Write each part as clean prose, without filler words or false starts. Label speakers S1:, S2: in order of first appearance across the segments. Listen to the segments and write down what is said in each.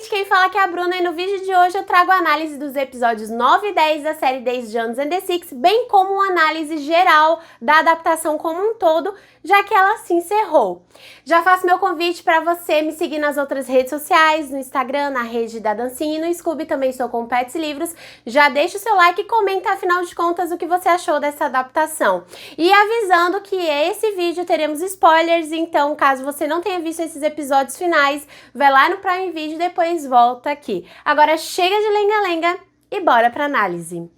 S1: gente, quem fala aqui é a Bruna e no vídeo de hoje eu trago a análise dos episódios 9 e 10 da série Days Jones and the Six, bem como uma análise geral da adaptação como um todo, já que ela se encerrou. Já faço meu convite para você me seguir nas outras redes sociais, no Instagram, na rede da Dancinha e no Scooby, também estou com Pets e Livros. Já deixa o seu like e comenta, afinal de contas, o que você achou dessa adaptação. E avisando que esse vídeo teremos spoilers, então caso você não tenha visto esses episódios finais, vai lá no Prime Video e depois volta aqui. Agora chega de lenga-lenga e bora pra análise.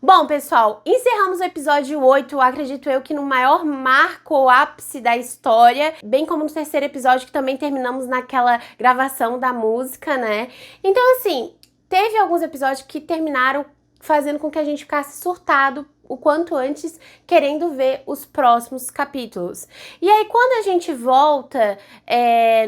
S1: Bom, pessoal, encerramos o episódio 8, acredito eu que no maior marco ou ápice da história, bem como no terceiro episódio que também terminamos naquela gravação da música, né? Então, assim, teve alguns episódios que terminaram fazendo com que a gente ficasse surtado o quanto antes, querendo ver os próximos capítulos. E aí, quando a gente volta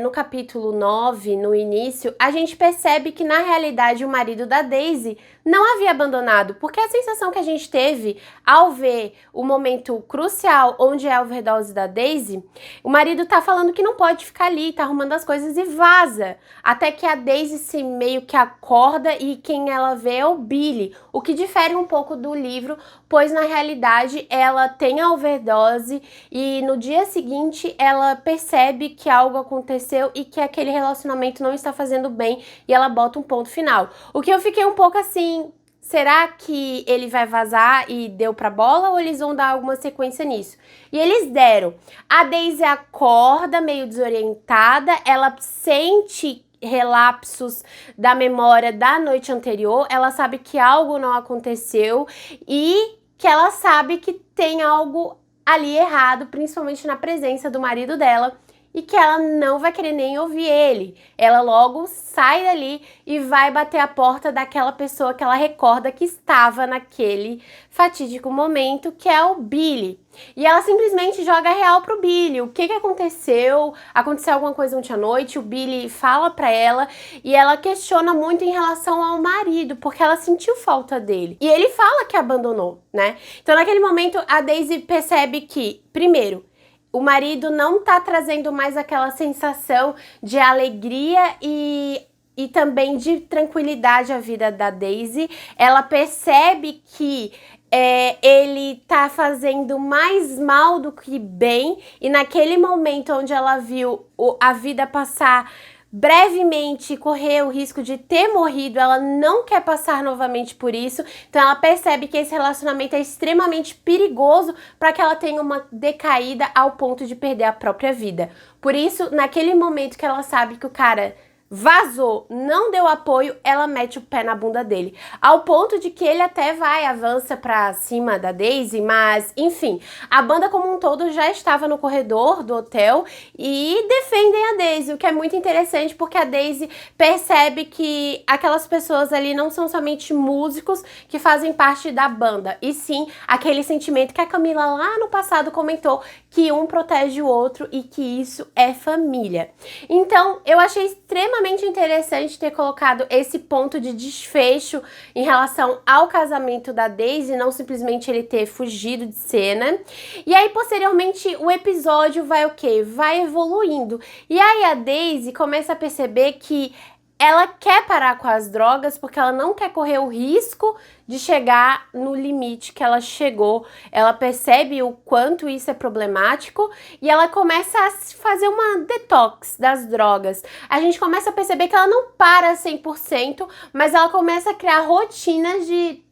S1: no capítulo 9, no início, a gente percebe que, na realidade, o marido da Daisy não havia abandonado, porque a sensação que a gente teve ao ver o momento crucial onde é a overdose da Daisy, o marido tá falando que não pode ficar ali, tá arrumando as coisas e vaza, até que a Daisy se meio que acorda e quem ela vê é o Billy, o que difere um pouco do livro, pois na realidade ela tem a overdose e no dia seguinte ela percebe que algo aconteceu e que aquele relacionamento não está fazendo bem e ela bota um ponto final. O que eu fiquei um pouco assim, será que ele vai vazar e deu pra bola ou eles vão dar alguma sequência nisso? E eles deram. A Daisy acorda meio desorientada, ela sente relapsos da memória da noite anterior, ela sabe que algo não aconteceu e que ela sabe que tem algo ali errado, principalmente na presença do marido dela, e que ela não vai querer nem ouvir ele. Ela logo sai dali e vai bater a porta daquela pessoa que ela recorda que estava naquele fatídico momento, que é o Billy. E ela simplesmente joga real pro Billy. O que aconteceu? Aconteceu alguma coisa ontem à noite? O Billy fala pra ela e ela questiona muito em relação ao marido, porque ela sentiu falta dele. E ele fala que abandonou, né? Então naquele momento a Daisy percebe que, primeiro, o marido não tá trazendo mais aquela sensação de alegria e também de tranquilidade à vida da Daisy. Ela percebe que ele tá fazendo mais mal do que bem, e naquele momento onde ela viu a vida passar brevemente, correr o risco de ter morrido, ela não quer passar novamente por isso, então ela percebe que esse relacionamento é extremamente perigoso para que ela tenha uma decaída ao ponto de perder a própria vida. Por isso, naquele momento que ela sabe que o cara vazou, não deu apoio, ela mete o pé na bunda dele, ao ponto de que ele até avança pra cima da Daisy, mas enfim, a banda como um todo já estava no corredor do hotel e defendem a Daisy, o que é muito interessante porque a Daisy percebe que aquelas pessoas ali não são somente músicos que fazem parte da banda, e sim aquele sentimento que a Camila lá no passado comentou, que um protege o outro e que isso é família. Então eu achei extremamente interessante ter colocado esse ponto de desfecho em relação ao casamento da Daisy, não simplesmente ele ter fugido de cena. E aí, posteriormente, o episódio vai o quê? Vai evoluindo. E aí a Daisy começa a perceber que ela quer parar com as drogas porque ela não quer correr o risco de chegar no limite que ela chegou. Ela percebe o quanto isso é problemático e ela começa a fazer uma detox das drogas. A gente começa a perceber que ela não para 100%, mas ela começa a criar rotinas de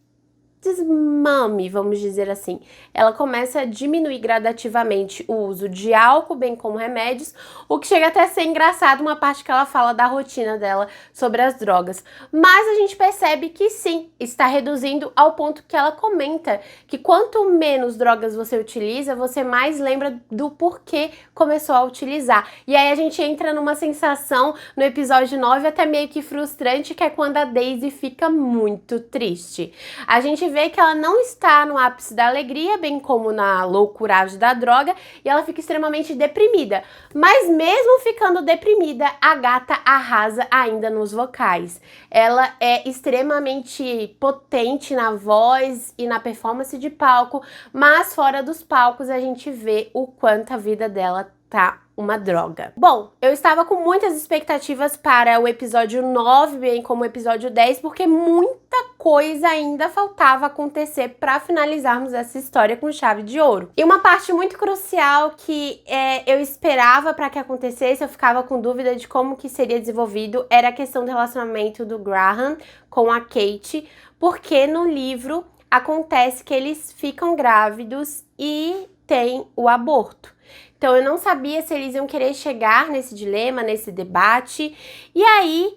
S1: desmame, vamos dizer assim. Ela começa a diminuir gradativamente o uso de álcool, bem como remédios, o que chega até a ser engraçado uma parte que ela fala da rotina dela sobre as drogas. Mas a gente percebe que sim, está reduzindo ao ponto que ela comenta que quanto menos drogas você utiliza, você mais lembra do porquê começou a utilizar. E aí a gente entra numa sensação no episódio 9 até meio que frustrante, que é quando a Daisy fica muito triste. A gente vê que ela não está no ápice da alegria, bem como na loucuragem da droga, e ela fica extremamente deprimida. Mas mesmo ficando deprimida, a gata arrasa ainda nos vocais. Ela é extremamente potente na voz e na performance de palco, mas fora dos palcos a gente vê o quanto a vida dela tá uma droga. Bom, eu estava com muitas expectativas para o episódio 9, bem como o episódio 10, porque muita coisa ainda faltava acontecer para finalizarmos essa história com chave de ouro. E uma parte muito crucial que eu esperava para que acontecesse, eu ficava com dúvida de como que seria desenvolvido, era a questão do relacionamento do Graham com a Kate, porque no livro acontece que eles ficam grávidos e têm o aborto. Então eu não sabia se eles iam querer chegar nesse dilema, nesse debate. E aí,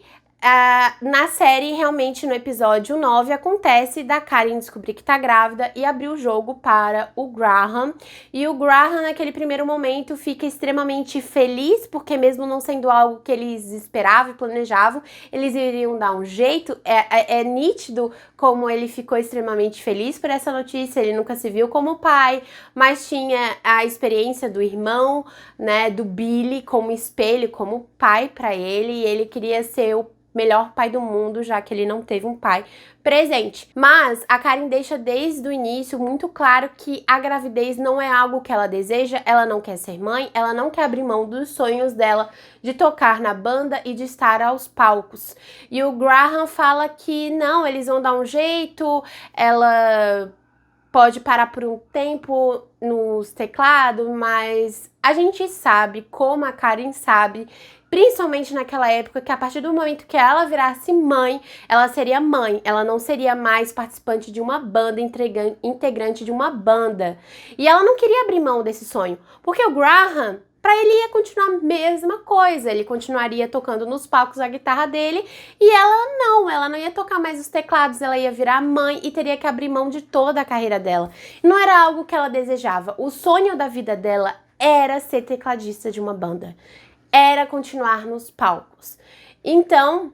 S1: na série, realmente no episódio 9, acontece da Karen descobrir que tá grávida e abrir o jogo para o Graham. E o Graham, naquele primeiro momento, fica extremamente feliz, porque mesmo não sendo algo que eles esperavam e planejavam, eles iriam dar um jeito. É nítido como ele ficou extremamente feliz por essa notícia. Ele nunca se viu como pai, mas tinha a experiência do irmão, né, do Billy como espelho, como pai para ele, e ele queria ser o melhor pai do mundo, já que ele não teve um pai presente. Mas a Karen deixa desde o início muito claro que a gravidez não é algo que ela deseja, ela não quer ser mãe, ela não quer abrir mão dos sonhos dela de tocar na banda e de estar aos palcos. E o Graham fala que não, eles vão dar um jeito, ela pode parar por um tempo nos teclados, mas a gente sabe, como a Karen sabe, principalmente naquela época, que a partir do momento que ela virasse mãe, ela seria mãe, ela não seria mais participante de uma banda, integrante de uma banda. E ela não queria abrir mão desse sonho, porque o Graham, para ele ia continuar a mesma coisa, ele continuaria tocando nos palcos a guitarra dele, e ela não ia tocar mais os teclados, ela ia virar mãe e teria que abrir mão de toda a carreira dela. Não era algo que ela desejava, o sonho da vida dela era ser tecladista de uma banda, era continuar nos palcos. Então,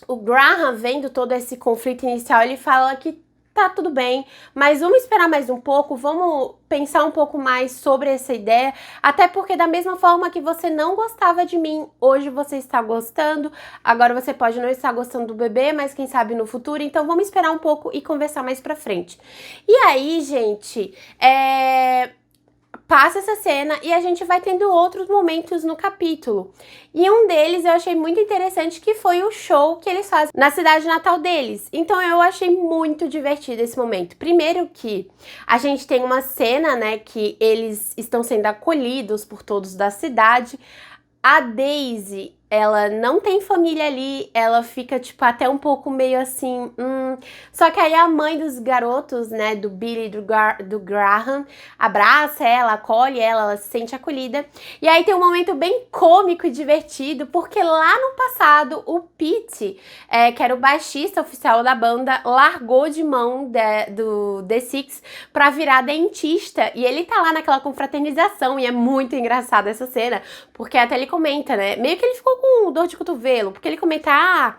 S1: o Graham, vendo todo esse conflito inicial, ele fala que tá tudo bem, mas vamos esperar mais um pouco, vamos pensar um pouco mais sobre essa ideia, até porque da mesma forma que você não gostava de mim, hoje você está gostando, agora você pode não estar gostando do bebê, mas quem sabe no futuro, então vamos esperar um pouco e conversar mais pra frente. E aí, gente, passa essa cena e a gente vai tendo outros momentos no capítulo. E um deles eu achei muito interessante, que foi o show que eles fazem na cidade natal deles. Então eu achei muito divertido esse momento. Primeiro que a gente tem uma cena, né, que eles estão sendo acolhidos por todos da cidade. A Daisy, ela não tem família ali, ela fica, tipo, até um pouco meio assim, Só que aí a mãe dos garotos, né, do Billy e do Graham, abraça ela, acolhe ela se sente acolhida. E aí tem um momento bem cômico e divertido, porque lá no passado, o Pete, que era o baixista oficial da banda, largou de mão do The Six pra virar dentista. E ele tá lá naquela confraternização, e é muito engraçada essa cena, porque até ele comenta, né, meio que ele ficou com dor de cotovelo, porque ele comenta,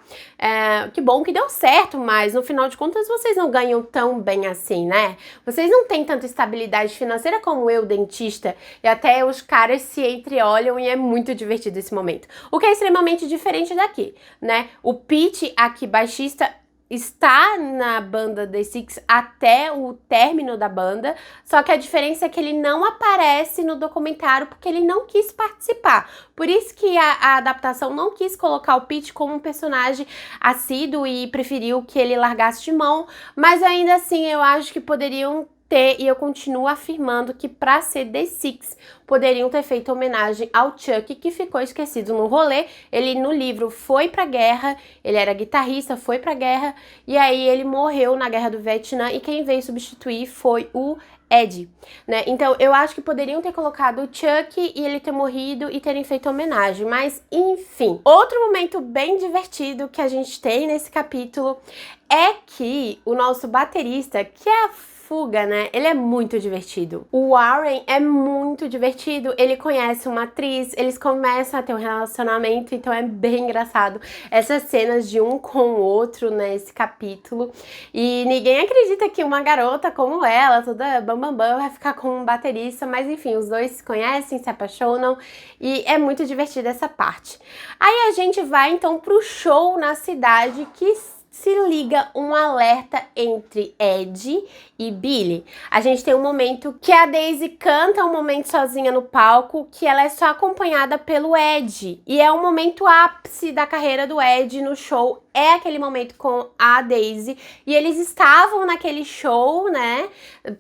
S1: que bom que deu certo, mas no final de contas vocês não ganham tão bem assim, né? Vocês não têm tanta estabilidade financeira como eu, dentista, e até os caras se entreolham e é muito divertido esse momento. O que é extremamente diferente daqui, né? O Pete, aqui baixista, está na banda The Six até o término da banda, só que a diferença é que ele não aparece no documentário porque ele não quis participar. Por isso que a adaptação não quis colocar o Pete como um personagem assíduo e preferiu que ele largasse de mão, mas ainda assim eu acho que poderiam ter, e eu continuo afirmando que para ser The Six poderiam ter feito homenagem ao Chuck, que ficou esquecido no rolê. Ele no livro foi pra guerra, ele era guitarrista, foi pra guerra, e aí ele morreu na guerra do Vietnã, e quem veio substituir foi o Ed, né? Então eu acho que poderiam ter colocado o Chuck e ele ter morrido e terem feito homenagem, mas enfim. Outro momento bem divertido que a gente tem nesse capítulo é que o nosso baterista, que é a Fuga, né? Ele é muito divertido. O Warren é muito divertido, ele conhece uma atriz, eles começam a ter um relacionamento, então é bem engraçado essas cenas de um com o outro nesse capítulo. E ninguém acredita que uma garota como ela, toda bambambam, vai ficar com um baterista, mas enfim, os dois se conhecem, se apaixonam e é muito divertida essa parte. Aí a gente vai então pro show na cidade, que se liga um alerta entre Ed e Billy. A gente tem um momento que a Daisy canta um momento sozinha no palco, que ela é só acompanhada pelo Ed. E é um momento ápice da carreira do Ed no show, é aquele momento com a Daisy. E eles estavam naquele show, né,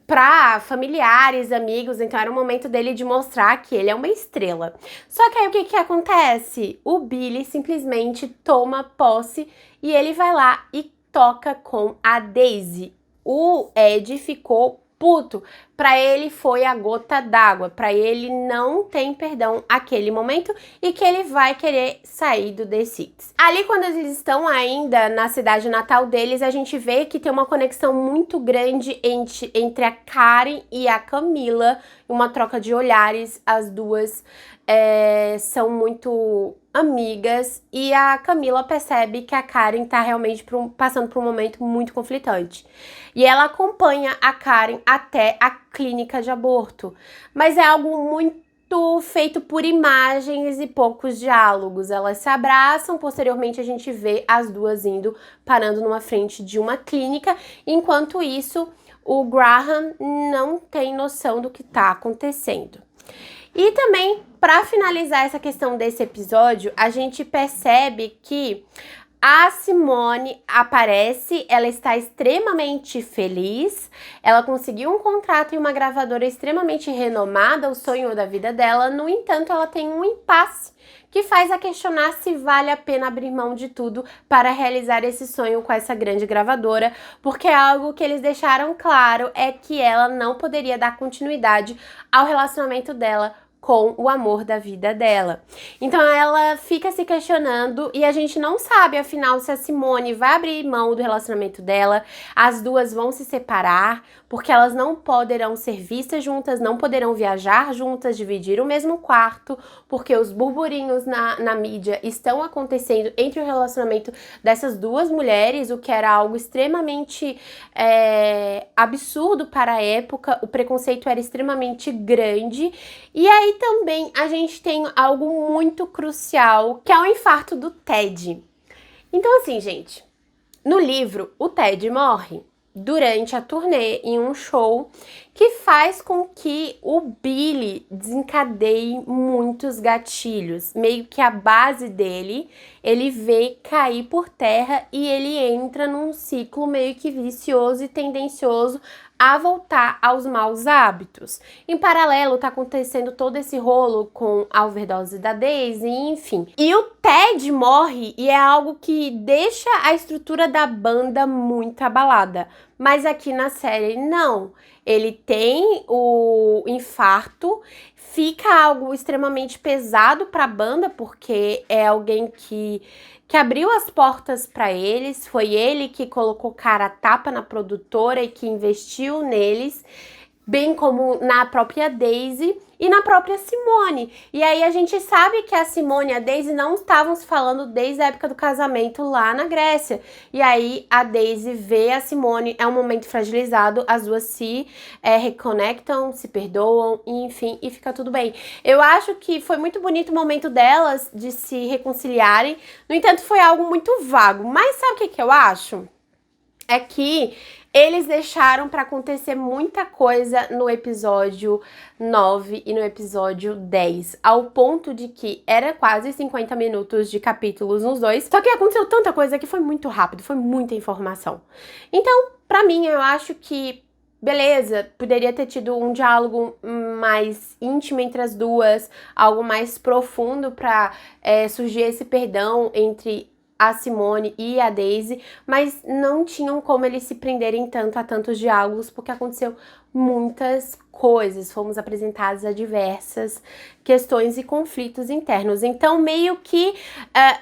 S1: pra familiares, amigos, então era o momento dele de mostrar que ele é uma estrela. Só que aí o que acontece? O Billy simplesmente toma posse e ele vai lá e toca com a Daisy. O Ed ficou puto. Pra ele foi a gota d'água. Pra ele não tem perdão aquele momento e que ele vai querer sair do The Six. Ali, quando eles estão ainda na cidade natal deles, a gente vê que tem uma conexão muito grande entre a Karen e a Camila. Uma troca de olhares. As duas são muito amigas e a Camila percebe que a Karen tá realmente passando por um momento muito conflitante. E ela acompanha a Karen até a clínica de aborto. Mas é algo muito feito por imagens e poucos diálogos. Elas se abraçam, posteriormente a gente vê as duas parando numa frente de uma clínica. Enquanto isso, o Graham não tem noção do que tá acontecendo. E também, para finalizar essa questão desse episódio, a gente percebe que a Simone aparece, ela está extremamente feliz, ela conseguiu um contrato em uma gravadora extremamente renomada, o sonho da vida dela. No entanto, ela tem um impasse que faz a questionar se vale a pena abrir mão de tudo para realizar esse sonho com essa grande gravadora, porque algo que eles deixaram claro é que ela não poderia dar continuidade ao relacionamento dela com o amor da vida dela. Então ela fica se questionando e a gente não sabe, afinal, se a Simone vai abrir mão do relacionamento dela. As duas vão se separar, porque elas não poderão ser vistas juntas, não poderão viajar juntas, dividir o mesmo quarto, porque os burburinhos na mídia estão acontecendo entre o relacionamento dessas duas mulheres, o que era algo extremamente absurdo para a época. O preconceito era extremamente grande. E aí também a gente tem algo muito crucial, que é o infarto do Ted. Então assim, gente, no livro o Ted morre durante a turnê em um show que faz com que o Billy desencadeie muitos gatilhos. Meio que a base dele, ele vê cair por terra e ele entra num ciclo meio que vicioso e tendencioso a voltar aos maus hábitos. Em paralelo, tá acontecendo todo esse rolo com a overdose da Daisy, enfim. E o Ted morre e é algo que deixa a estrutura da banda muito abalada. Mas aqui na série, não. Ele tem o infarto, fica algo extremamente pesado para a banda, porque é alguém que abriu as portas para eles, foi ele que colocou cara a tapa na produtora e que investiu neles, bem como na própria Daisy e na própria Simone. E aí a gente sabe que a Simone e a Daisy não estavam se falando desde a época do casamento lá na Grécia. E aí a Daisy vê a Simone, é um momento fragilizado, as duas se reconectam, se perdoam, enfim, e fica tudo bem. Eu acho que foi muito bonito o momento delas de se reconciliarem, no entanto foi algo muito vago. Mas sabe o que eu acho? É que eles deixaram para acontecer muita coisa no episódio 9 e no episódio 10, ao ponto de que era quase 50 minutos de capítulos nos dois, só que aconteceu tanta coisa que foi muito rápido, foi muita informação. Então, pra mim, eu acho que beleza, poderia ter tido um diálogo mais íntimo entre as duas, algo mais profundo pra surgir esse perdão entre a Simone e a Daisy, mas não tinham como eles se prenderem tanto a tantos diálogos, porque aconteceu muitas coisas, fomos apresentados a diversas questões e conflitos internos. Então, meio que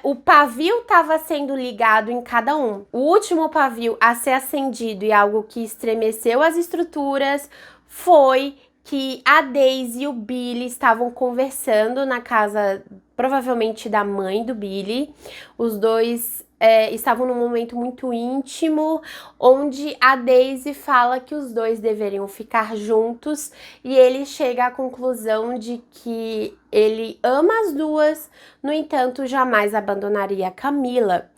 S1: o pavio estava sendo ligado em cada um. O último pavio a ser acendido e algo que estremeceu as estruturas foi que a Daisy e o Billy estavam conversando na casa, provavelmente da mãe do Billy. Os dois estavam num momento muito íntimo, onde a Daisy fala que os dois deveriam ficar juntos e ele chega à conclusão de que ele ama as duas, no entanto, jamais abandonaria a Camila.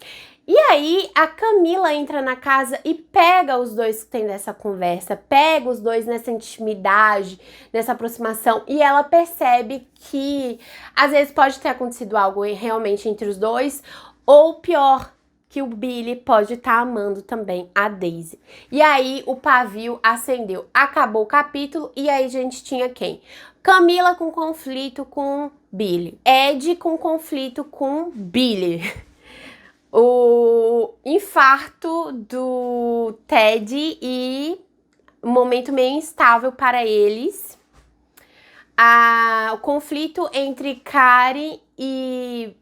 S1: E aí a Camila entra na casa e pega os dois tendo essa conversa, pega os dois nessa intimidade, nessa aproximação, e ela percebe que às vezes pode ter acontecido algo realmente entre os dois, ou pior, que o Billy pode estar amando também a Daisy. E aí o pavio acendeu. Acabou o capítulo e aí a gente tinha quem? Camila com conflito com Billy. Ed com conflito com Billy. O infarto do Ted e um momento meio instável para eles. O conflito entre Karen e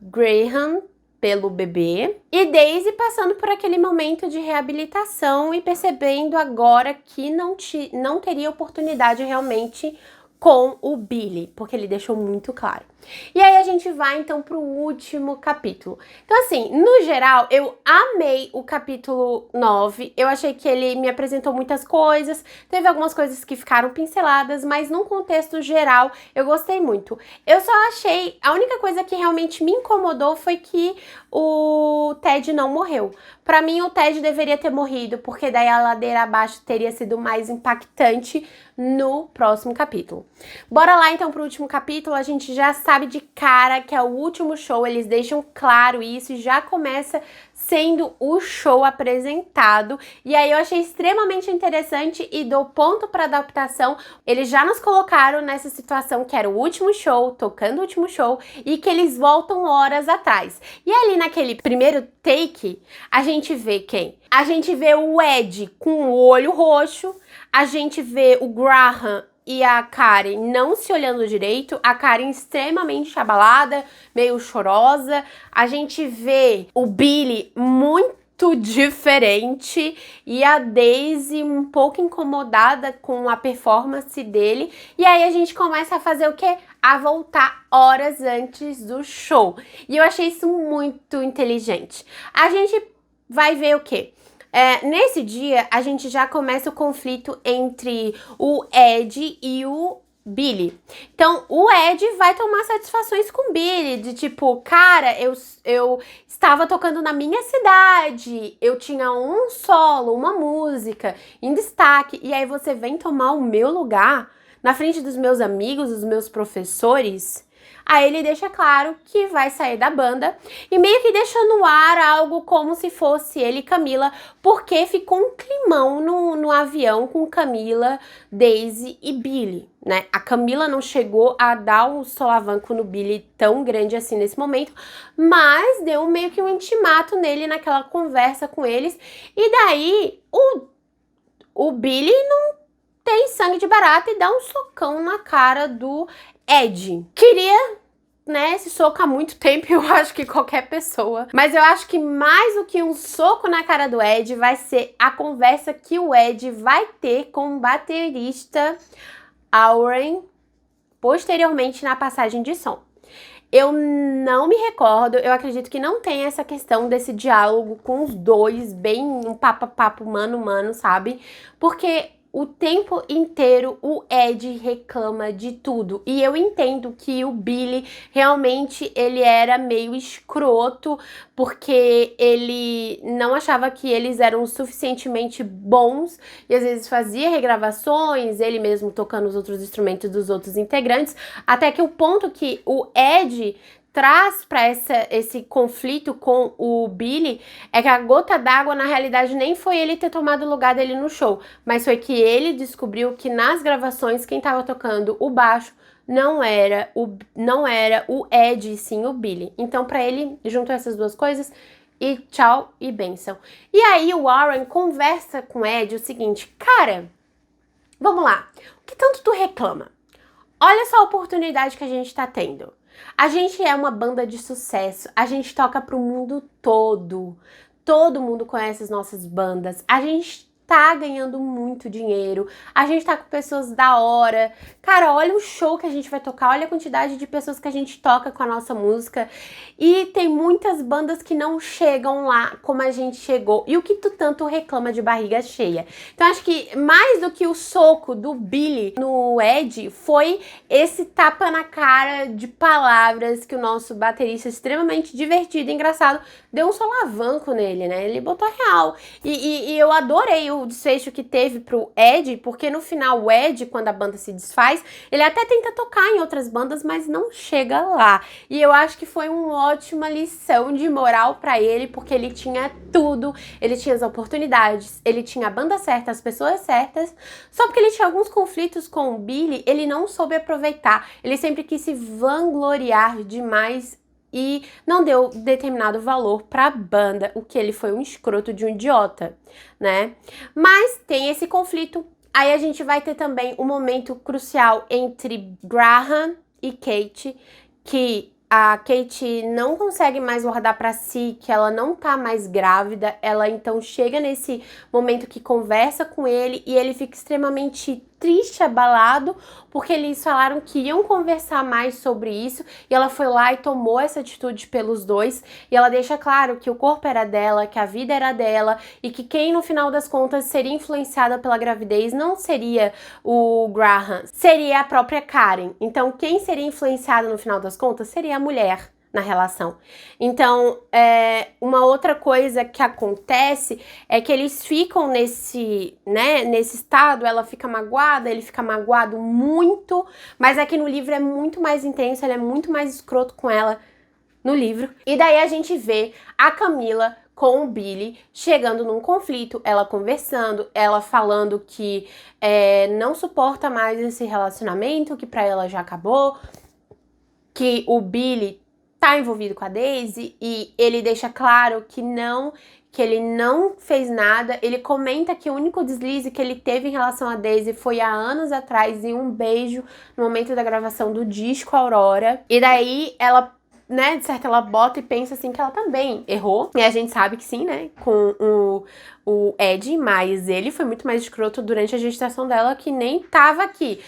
S1: Graham pelo bebê, e Daisy passando por aquele momento de reabilitação e percebendo agora que não teria oportunidade realmente com o Billy, porque ele deixou muito claro. E aí a gente vai então pro último capítulo. Então assim, no geral, eu amei o capítulo 9, eu achei que ele me apresentou muitas coisas, teve algumas coisas que ficaram pinceladas, mas num contexto geral, eu gostei muito. Eu só achei, a única coisa que realmente me incomodou foi que o Ted não morreu. Pra mim, o Ted deveria ter morrido, porque daí a ladeira abaixo teria sido mais impactante no próximo capítulo. Bora lá então pro último capítulo, a gente já sabe de cara que é o último show, eles deixam claro isso e já começa sendo o show apresentado. E aí eu achei extremamente interessante e dou ponto para adaptação. Eles já nos colocaram nessa situação que era o último show, tocando o último show, e que eles voltam horas atrás. E ali naquele primeiro take, a gente vê quem? A gente vê o Ed com o olho roxo, a gente vê o Graham e a Karen não se olhando direito, a Karen extremamente abalada, meio chorosa, a gente vê o Billy muito diferente e a Daisy um pouco incomodada com a performance dele, e aí a gente começa a fazer o quê? A voltar horas antes do show, e eu achei isso muito inteligente. A gente vai ver o quê? Nesse dia, a gente já começa o conflito entre o Ed e o Billy. Então, o Ed vai tomar satisfações com o Billy, de tipo, cara, eu estava tocando na minha cidade, eu tinha um solo, uma música em destaque, e aí você vem tomar o meu lugar na frente dos meus amigos, dos meus professores. Aí ele deixa claro que vai sair da banda e meio que deixa no ar algo como se fosse ele e Camila, porque ficou um climão no avião com Camila, Daisy e Billy, né? A Camila não chegou a dar um solavanco no Billy tão grande assim nesse momento, mas deu meio que um intimato nele naquela conversa com eles, e daí o Billy não tem sangue de barata e dá um socão na cara do Ed. Queria, né, esse soco há muito tempo, eu acho que qualquer pessoa. Mas eu acho que mais do que um soco na cara do Ed, vai ser a conversa que o Ed vai ter com o baterista Auren posteriormente na passagem de som. Eu não me recordo, eu acredito que não tem essa questão desse diálogo com os dois, bem um papo mano, sabe? Porque o tempo inteiro o Ed reclama de tudo. E eu entendo que o Billy realmente ele era meio escroto, porque ele não achava que eles eram suficientemente bons e às vezes fazia regravações, ele mesmo tocando os outros instrumentos dos outros integrantes, até que o ponto que o Ed traz para esse conflito com o Billy é que a gota d'água, na realidade, nem foi ele ter tomado o lugar dele no show, mas foi que ele descobriu que nas gravações quem estava tocando o baixo não era o Ed, sim o Billy. Então, para ele, juntou essas duas coisas e tchau e bênção. E aí o Warren conversa com o Ed o seguinte: cara, vamos lá, o que tanto tu reclama? Olha só a oportunidade que a gente tá tendo. A gente é uma banda de sucesso, a gente toca pro mundo todo, todo mundo conhece as nossas bandas, a gente tá ganhando muito dinheiro, a gente tá com pessoas da hora. Cara, olha o show que a gente vai tocar, olha a quantidade de pessoas que a gente toca com a nossa música. E tem muitas bandas que não chegam lá como a gente chegou. E o que tu tanto reclama de barriga cheia? Então acho que mais do que o soco do Billy no Ed, foi esse tapa na cara de palavras que o nosso baterista extremamente divertido e engraçado deu um solavanco nele, né? Ele botou real. E eu adorei o desfecho que teve pro Ed, porque no final o Ed, quando a banda se desfaz, ele até tenta tocar em outras bandas, mas não chega lá. E eu acho que foi uma ótima lição de moral pra ele, porque ele tinha tudo, ele tinha as oportunidades, ele tinha a banda certa, as pessoas certas, só porque ele tinha alguns conflitos com o Billy, ele não soube aproveitar. Ele sempre quis se vangloriar demais e não deu determinado valor pra banda, o que ele foi um escroto de um idiota, né? Mas tem esse conflito. Aí a gente vai ter também um momento crucial entre Graham e Kate, que a Kate não consegue mais guardar pra si, que ela não tá mais grávida. Ela então chega nesse momento que conversa com ele e ele fica extremamente triste, abalado, porque eles falaram que iam conversar mais sobre isso e ela foi lá e tomou essa atitude pelos dois e ela deixa claro que o corpo era dela, que a vida era dela e que quem no final das contas seria influenciada pela gravidez não seria o Graham, seria a própria Karen. Então quem seria influenciada no final das contas seria a mulher na relação. Então, uma outra coisa que acontece é que eles ficam nesse estado, ela fica magoada, ele fica magoado muito, mas aqui no livro é muito mais intenso, ele é muito mais escroto com ela no livro. E daí a gente vê a Camila com o Billy chegando num conflito, ela conversando, ela falando que não suporta mais esse relacionamento, que pra ela já acabou, que o Billy tá envolvido com a Daisy e ele deixa claro que ele não fez nada. Ele comenta que o único deslize que ele teve em relação a Daisy foi há anos atrás, em um beijo no momento da gravação do disco Aurora. E daí ela, né, de certo, ela bota e pensa assim que ela também errou. E a gente sabe que sim, né, com o Ed, mas ele foi muito mais escroto durante a gestação dela, que nem tava aqui.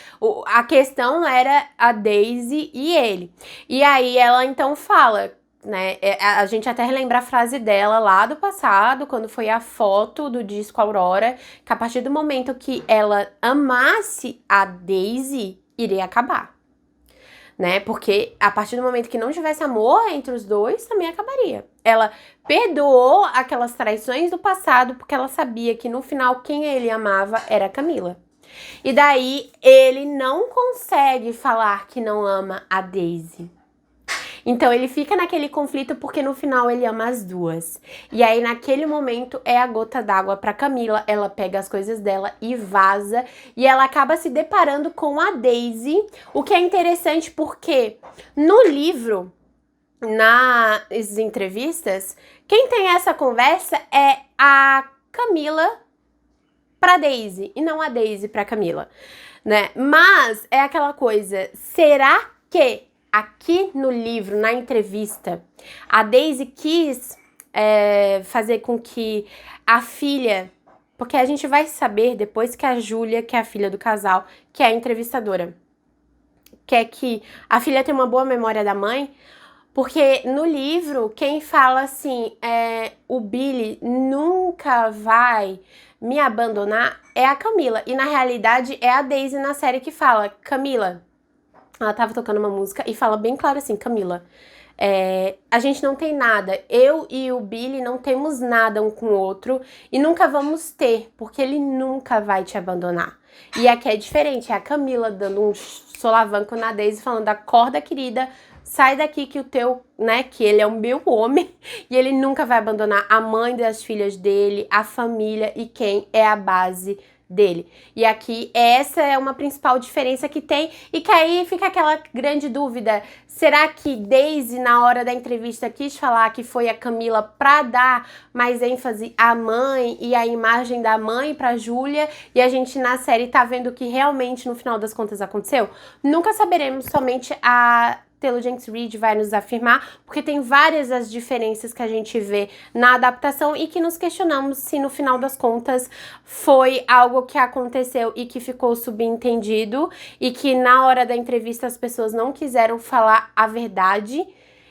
S1: A questão era a Daisy e ele. E aí ela então fala, né, a gente até relembra a frase dela lá do passado, quando foi a foto do disco Aurora, que a partir do momento que ela amasse a Daisy, iria acabar. Né? Porque a partir do momento que não tivesse amor entre os dois, também acabaria. Ela perdoou aquelas traições do passado porque ela sabia que no final quem ele amava era a Camila. E daí ele não consegue falar que não ama a Daisy. Então ele fica naquele conflito porque no final ele ama as duas. E aí naquele momento é a gota d'água pra Camila, ela pega as coisas dela e vaza. E ela acaba se deparando com a Daisy, o que é interessante porque no livro, nas entrevistas, quem tem essa conversa é a Camila pra Daisy e não a Daisy pra Camila, né? Mas é aquela coisa, será que aqui no livro, na entrevista, a Daisy quis fazer com que a filha, porque a gente vai saber depois que a Júlia, que é a filha do casal, que é a entrevistadora, quer que a filha tenha uma boa memória da mãe, porque no livro, quem fala assim, o Billy nunca vai me abandonar, é a Camila. E na realidade é a Daisy na série que fala, Camila, ela tava tocando uma música e fala bem claro assim, Camila, a gente não tem nada, eu e o Billy não temos nada um com o outro e nunca vamos ter, porque ele nunca vai te abandonar. E aqui é diferente, é a Camila dando um solavanco na Daisy falando, acorda querida, sai daqui que que ele é um meu homem e ele nunca vai abandonar a mãe das filhas dele, a família e quem é a base dele. E aqui essa é uma principal diferença que tem e que aí fica aquela grande dúvida, será que Daisy na hora da entrevista quis falar que foi a Camila pra dar mais ênfase à mãe e à imagem da mãe pra Júlia e a gente na série tá vendo que realmente no final das contas aconteceu? Nunca saberemos, somente a James Reed vai nos afirmar, porque tem várias as diferenças que a gente vê na adaptação e que nos questionamos se no final das contas foi algo que aconteceu e que ficou subentendido e que na hora da entrevista as pessoas não quiseram falar a verdade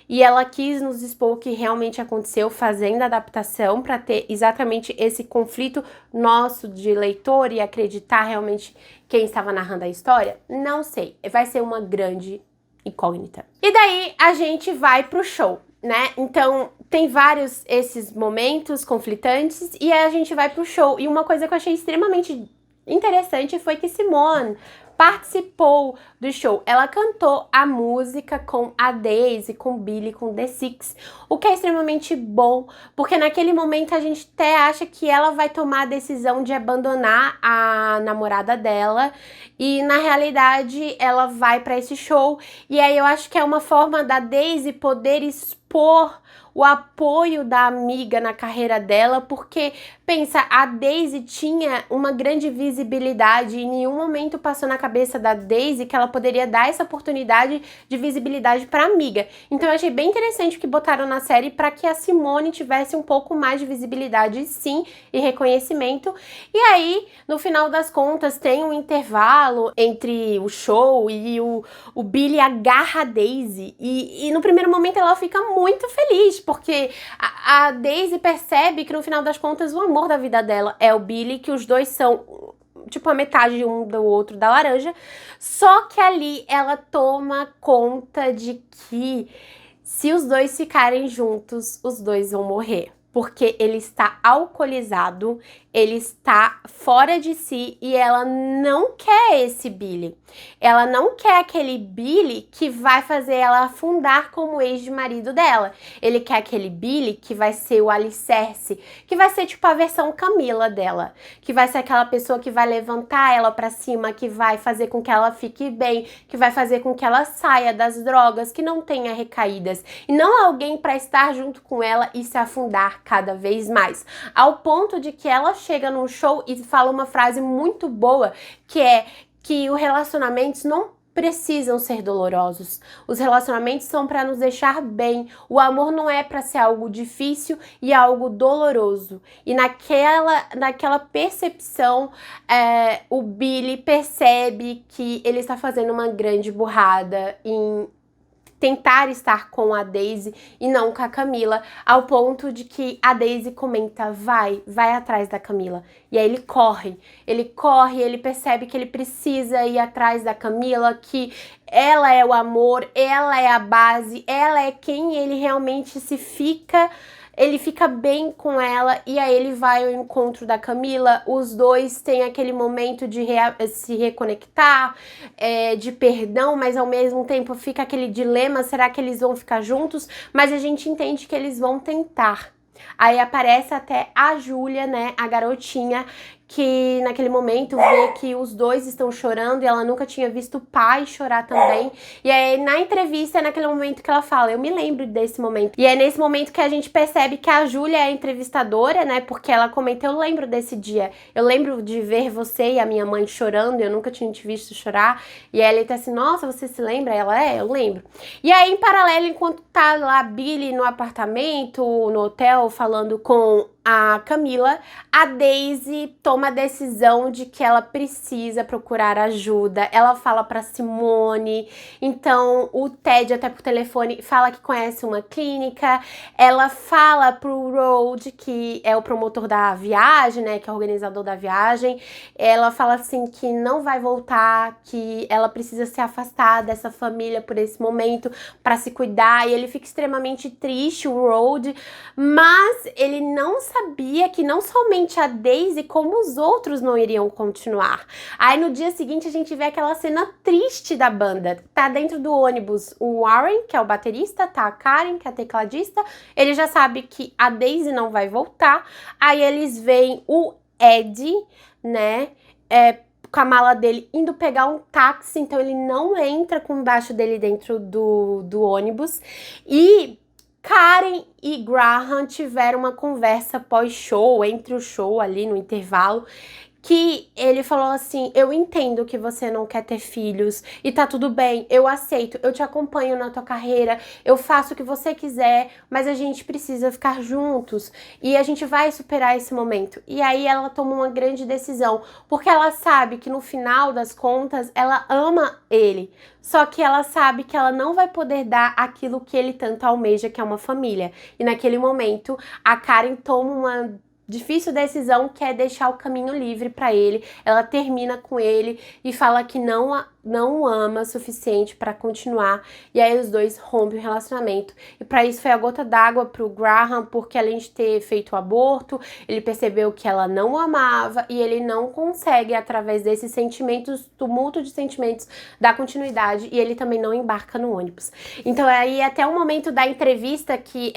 S1: e ela quis nos expor o que realmente aconteceu fazendo a adaptação para ter exatamente esse conflito nosso de leitor e acreditar realmente quem estava narrando a história. Não sei, vai ser uma grande incógnita. E daí a gente vai pro show, né? Então tem vários esses momentos conflitantes e aí a gente vai pro show. E uma coisa que eu achei extremamente interessante foi que Simone participou do show. Ela cantou a música com a Daisy, com o Billy, com o The Six, o que é extremamente bom, porque naquele momento a gente até acha que ela vai tomar a decisão de abandonar a namorada dela e na realidade ela vai para esse show e aí eu acho que é uma forma da Daisy poder expor o apoio da amiga na carreira dela, porque, pensa, a Daisy tinha uma grande visibilidade e em nenhum momento passou na cabeça da Daisy que ela poderia dar essa oportunidade de visibilidade para a amiga. Então eu achei bem interessante que botaram na série para que a Simone tivesse um pouco mais de visibilidade, sim, e reconhecimento. E aí, no final das contas, tem um intervalo entre o show e o Billy agarra a Daisy e no primeiro momento ela fica muito feliz, porque a Daisy percebe que no final das contas o amor da vida dela é o Billy, que os dois são tipo a metade um do outro da laranja, só que ali ela toma conta de que se os dois ficarem juntos, os dois vão morrer. Porque ele está alcoolizado, ele está fora de si e ela não quer esse Billy. Ela não quer aquele Billy que vai fazer ela afundar como ex-marido dela. Ele quer aquele Billy que vai ser o alicerce, que vai ser tipo a versão Camila dela, que vai ser aquela pessoa que vai levantar ela pra cima, que vai fazer com que ela fique bem, que vai fazer com que ela saia das drogas, que não tenha recaídas. E não alguém para estar junto com ela e se afundar cada vez mais. Ao ponto de que ela chega num show e fala uma frase muito boa, que é que os relacionamentos não precisam ser dolorosos. Os relacionamentos são para nos deixar bem. O amor não é para ser algo difícil e algo doloroso. E naquela percepção, o Billy percebe que ele está fazendo uma grande burrada em tentar estar com a Daisy e não com a Camila, ao ponto de que a Daisy comenta, vai atrás da Camila. E aí ele percebe que ele precisa ir atrás da Camila, que ela é o amor, ela é a base, ela é quem ele realmente ele fica bem com ela e aí ele vai ao encontro da Camila, os dois têm aquele momento de se reconectar, de perdão, mas ao mesmo tempo fica aquele dilema, será que eles vão ficar juntos? Mas a gente entende que eles vão tentar. Aí aparece até a Júlia, né, a garotinha, que naquele momento vê que os dois estão chorando e ela nunca tinha visto o pai chorar também. E aí na entrevista é naquele momento que ela fala, eu me lembro desse momento. E é nesse momento que a gente percebe que a Júlia é a entrevistadora, né, porque ela comenta, eu lembro desse dia, eu lembro de ver você e a minha mãe chorando, eu nunca tinha te visto chorar. E aí ele tá assim, nossa, você se lembra? Ela, eu lembro. E aí em paralelo, enquanto tá lá Billy no apartamento, no hotel, falando com a Camila, a Daisy toma a decisão de que ela precisa procurar ajuda. Ela fala pra Simone, então o Ted até por telefone fala que conhece uma clínica, ela fala pro Road, que é o promotor da viagem, né, que é o organizador da viagem, ela fala assim que não vai voltar, que ela precisa se afastar dessa família por esse momento para se cuidar, e ele fica extremamente triste, o Road, mas ele não sabia que não somente a Daisy, como os outros não iriam continuar. Aí no dia seguinte a gente vê aquela cena triste da banda. Tá dentro do ônibus o Warren, que é o baterista, tá a Karen, que é a tecladista. Ele já sabe que a Daisy não vai voltar. Aí eles veem o Ed, né, com a mala dele indo pegar um táxi, então ele não entra com o baixo dele dentro do ônibus. E Karen e Graham tiveram uma conversa pós-show, entre o show ali no intervalo, que ele falou assim, eu entendo que você não quer ter filhos e tá tudo bem, eu aceito, eu te acompanho na tua carreira, eu faço o que você quiser, mas a gente precisa ficar juntos e a gente vai superar esse momento. E aí ela toma uma grande decisão, porque ela sabe que no final das contas ela ama ele, só que ela sabe que ela não vai poder dar aquilo que ele tanto almeja, que é uma família. E naquele momento a Karen toma uma difícil decisão, que é deixar o caminho livre pra ele. Ela termina com ele e fala que não o ama o suficiente pra continuar, e aí os dois rompem o relacionamento. E pra isso foi a gota d'água pro Graham, porque além de ter feito o aborto, ele percebeu que ela não o amava e ele não consegue, através desses sentimentos, tumulto de sentimentos, dar continuidade, e ele também não embarca no ônibus. Então aí até o momento da entrevista que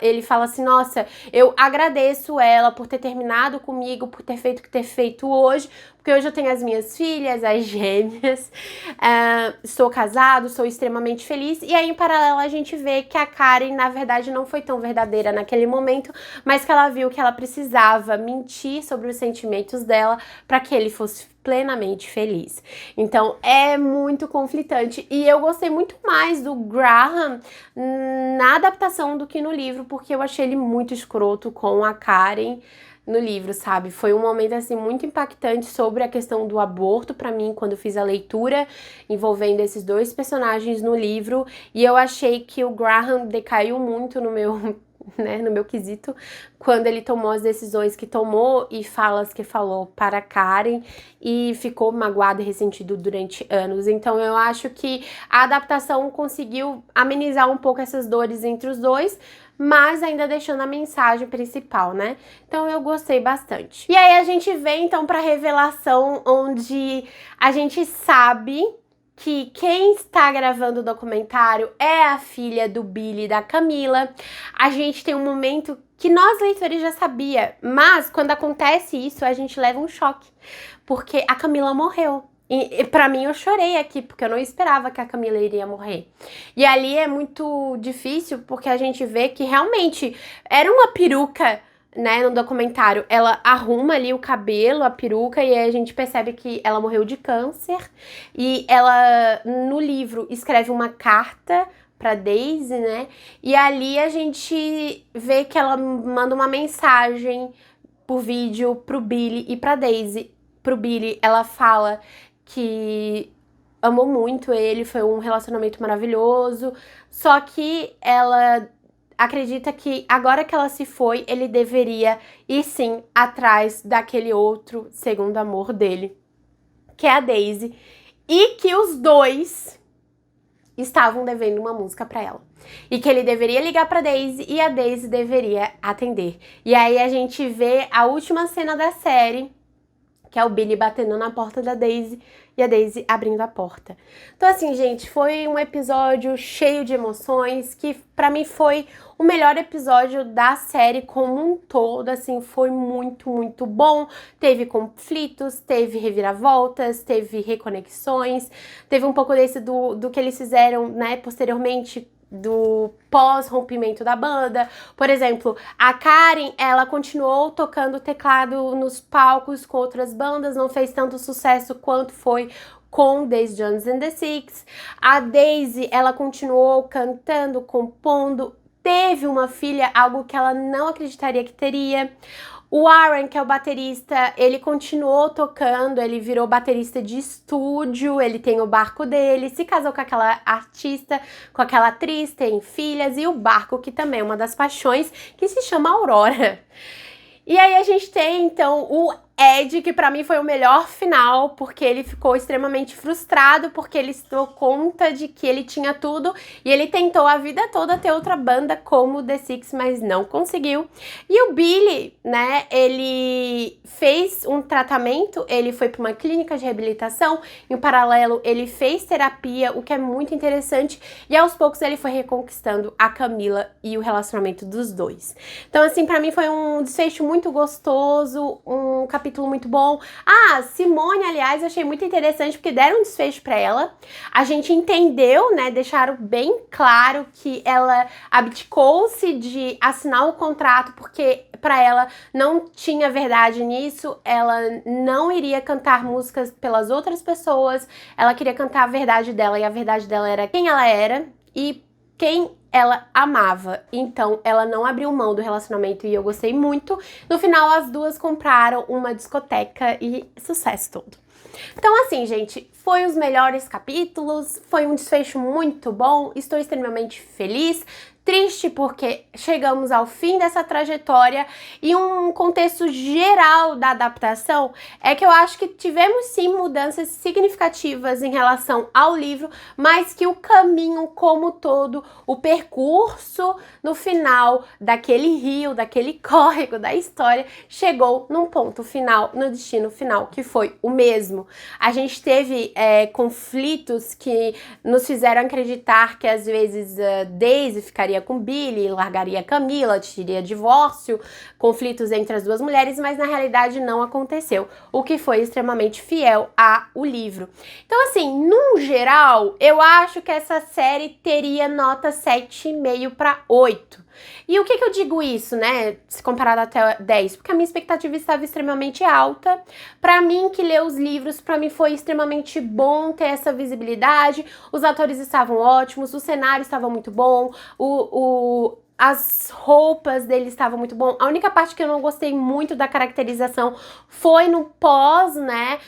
S1: ele fala assim: nossa, eu agradeço ela por ter terminado comigo, por ter feito o que ter feito hoje, porque hoje eu tenho as minhas filhas, as gêmeas, estou casado, sou extremamente feliz. E aí, em paralelo, a gente vê que a Karen, na verdade, não foi tão verdadeira naquele momento, mas que ela viu que ela precisava mentir sobre os sentimentos dela para que ele fosse plenamente feliz. Então, é muito conflitante. E eu gostei muito mais do Graham na adaptação do que no livro, porque eu achei ele muito escroto com a Karen no livro, sabe? Foi um momento, assim, muito impactante sobre a questão do aborto pra mim, quando eu fiz a leitura envolvendo esses dois personagens no livro, e eu achei que o Graham decaiu muito no meu, né, no meu quesito, quando ele tomou as decisões que tomou e falas que falou para Karen, e ficou magoado e ressentido durante anos. Então eu acho que a adaptação conseguiu amenizar um pouco essas dores entre os dois, mas ainda deixando a mensagem principal, né? Então eu gostei bastante. E aí a gente vem então pra revelação, onde a gente sabe que quem está gravando o documentário é a filha do Billy e da Camila. A gente tem um momento que nós, leitores, já sabia, mas quando acontece isso, a gente leva um choque, porque a Camila morreu. E pra mim, eu chorei aqui, porque eu não esperava que a Camila iria morrer. E ali é muito difícil, porque a gente vê que realmente era uma peruca, né, no documentário. Ela arruma ali o cabelo, a peruca, e aí a gente percebe que ela morreu de câncer. E ela, no livro, escreve uma carta pra Daisy, né? E ali a gente vê que ela manda uma mensagem por vídeo pro Billy e pra Daisy. Pro Billy, ela fala que amou muito ele, foi um relacionamento maravilhoso, só que ela acredita que agora que ela se foi, ele deveria ir sim atrás daquele outro segundo amor dele, que é a Daisy, e que os dois estavam devendo uma música pra ela. E que ele deveria ligar pra Daisy e a Daisy deveria atender. E aí a gente vê a última cena da série, que é o Billy batendo na porta da Daisy e a Daisy abrindo a porta. Então assim, gente, foi um episódio cheio de emoções, que pra mim foi o melhor episódio da série como um todo, assim, foi muito, muito bom. Teve conflitos, teve reviravoltas, teve reconexões, teve um pouco desse do que eles fizeram, né, posteriormente, do pós-rompimento da banda. Por exemplo, a Karen, ela continuou tocando teclado nos palcos com outras bandas, não fez tanto sucesso quanto foi com The Jones and the Six. A Daisy, ela continuou cantando, compondo, teve uma filha, algo que ela não acreditaria que teria. O Aaron, que é o baterista, ele continuou tocando, ele virou baterista de estúdio, ele tem o barco dele, se casou com aquela artista, com aquela atriz, tem filhas, e o barco, que também é uma das paixões, que se chama Aurora. E aí a gente tem, então, o Ed, que pra mim foi o melhor final, porque ele ficou extremamente frustrado, porque ele se deu conta de que ele tinha tudo, e ele tentou a vida toda ter outra banda como The Six, mas não conseguiu. E o Billy, né, ele fez um tratamento, ele foi pra uma clínica de reabilitação, em paralelo ele fez terapia, o que é muito interessante, e aos poucos ele foi reconquistando a Camila e o relacionamento dos dois. Então assim, pra mim foi um desfecho muito gostoso, um capítulo muito bom. Ah, Simone, aliás, eu achei muito interessante, porque deram um desfecho pra ela. A gente entendeu, né, deixaram bem claro que ela abdicou-se de assinar o contrato, porque pra ela não tinha verdade nisso, ela não iria cantar músicas pelas outras pessoas, ela queria cantar a verdade dela, e a verdade dela era quem ela era e quem ela amava. Então ela não abriu mão do relacionamento, e eu gostei muito. No final, as duas compraram uma discoteca e sucesso todo. Então assim, gente, foi os melhores capítulos, foi um desfecho muito bom, estou extremamente feliz. triste porque chegamos ao fim dessa trajetória e um contexto geral da adaptação é que eu acho que tivemos sim mudanças significativas em relação ao livro, mas que o caminho como todo, o percurso no final daquele rio, daquele córrego da história, chegou num ponto final, no destino final, que foi o mesmo. A gente teve conflitos que nos fizeram acreditar que às vezes Daisy ficaria com Billy, largaria Camila, teria divórcio, conflitos entre as duas mulheres, mas na realidade não aconteceu, o que foi extremamente fiel ao livro. Então assim, num geral, eu acho que essa série teria nota 7,5 para 8. E o que eu digo isso, né, se comparado até 10? Porque a minha expectativa estava extremamente alta. Pra mim, que lê os livros, pra mim foi extremamente bom ter essa visibilidade. Os atores estavam ótimos, o cenário estava muito bom, as roupas dele estavam muito bom. A única parte que eu não gostei muito da caracterização foi no pós, né?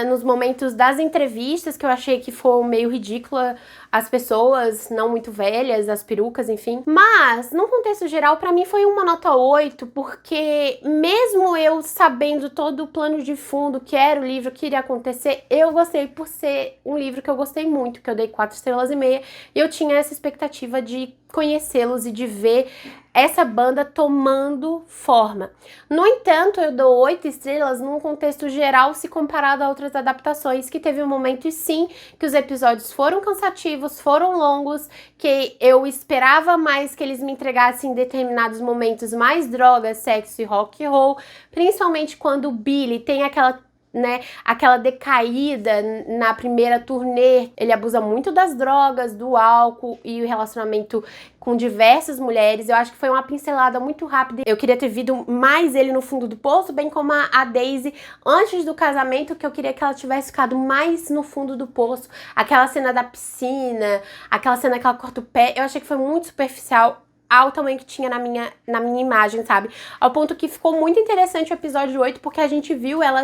S1: Nos momentos das entrevistas, que eu achei que foi meio ridícula. As pessoas não muito velhas, as perucas, enfim. Mas, no contexto geral, pra mim foi uma nota 8, porque mesmo eu sabendo todo o plano de fundo, que era o livro, que iria acontecer, eu gostei por ser um livro que eu gostei muito, que eu dei 4,5 estrelas. E eu tinha essa expectativa de conhecê-los e de ver essa banda tomando forma. No entanto, eu dou 8 estrelas num contexto geral se comparado a outras adaptações, que teve um momento, sim, que os episódios foram cansativos, foram longos, que eu esperava mais que eles me entregassem em determinados momentos mais drogas, sexo e rock and roll, principalmente quando o Billy tem aquela decaída na primeira turnê. Ele abusa muito das drogas, do álcool e o relacionamento com diversas mulheres. Eu acho que foi uma pincelada muito rápida. Eu queria ter visto mais ele no fundo do poço, bem como a Daisy antes do casamento, que eu queria que ela tivesse ficado mais no fundo do poço. Aquela cena da piscina, aquela cena que ela corta o pé, eu achei que foi muito superficial ao tamanho que tinha na minha imagem, sabe? Ao ponto que ficou muito interessante o episódio 8, porque a gente viu ela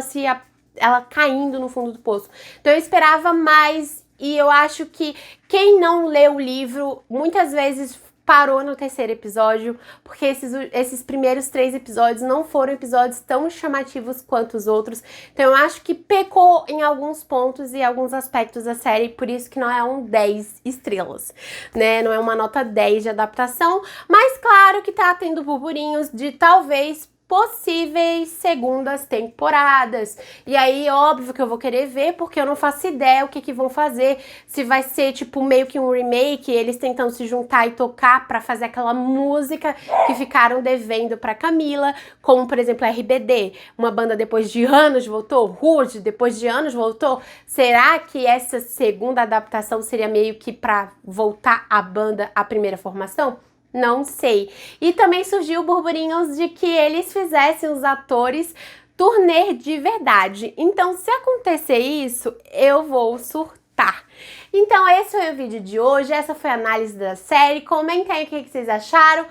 S1: caindo no fundo do poço. Então eu esperava mais, e eu acho que quem não leu o livro muitas vezes parou no terceiro episódio, porque esses primeiros 3 episódios não foram episódios tão chamativos quanto os outros. Então eu acho que pecou em alguns pontos e alguns aspectos da série, por isso que não é um 10 estrelas, né? Não é uma nota 10 de adaptação, mas claro que tá tendo burburinhos de talvez possíveis segundas temporadas. E aí, óbvio que eu vou querer ver, porque eu não faço ideia o que vão fazer. Se vai ser, tipo, meio que um remake, eles tentando se juntar e tocar pra fazer aquela música que ficaram devendo pra Camila, como, por exemplo, a RBD. Uma banda depois de anos voltou, Rude depois de anos voltou. Será que essa segunda adaptação seria meio que pra voltar a banda à primeira formação? Não sei. E também surgiu burburinhos de que eles fizessem os atores turnê de verdade. Então, se acontecer isso, eu vou surtar. Então, esse foi o vídeo de hoje. Essa foi a análise da série. Comentem aí o que vocês acharam.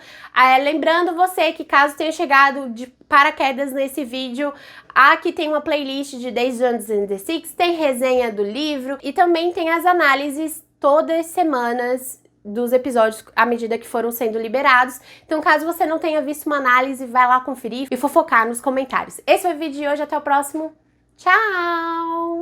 S1: Lembrando você que caso tenha chegado de paraquedas nesse vídeo, aqui tem uma playlist de Days Jones and the Six, tem resenha do livro e também tem as análises todas as semanas dos episódios à medida que foram sendo liberados. Então, caso você não tenha visto uma análise, vai lá conferir e fofocar nos comentários. Esse foi o vídeo de hoje, até o próximo. Tchau!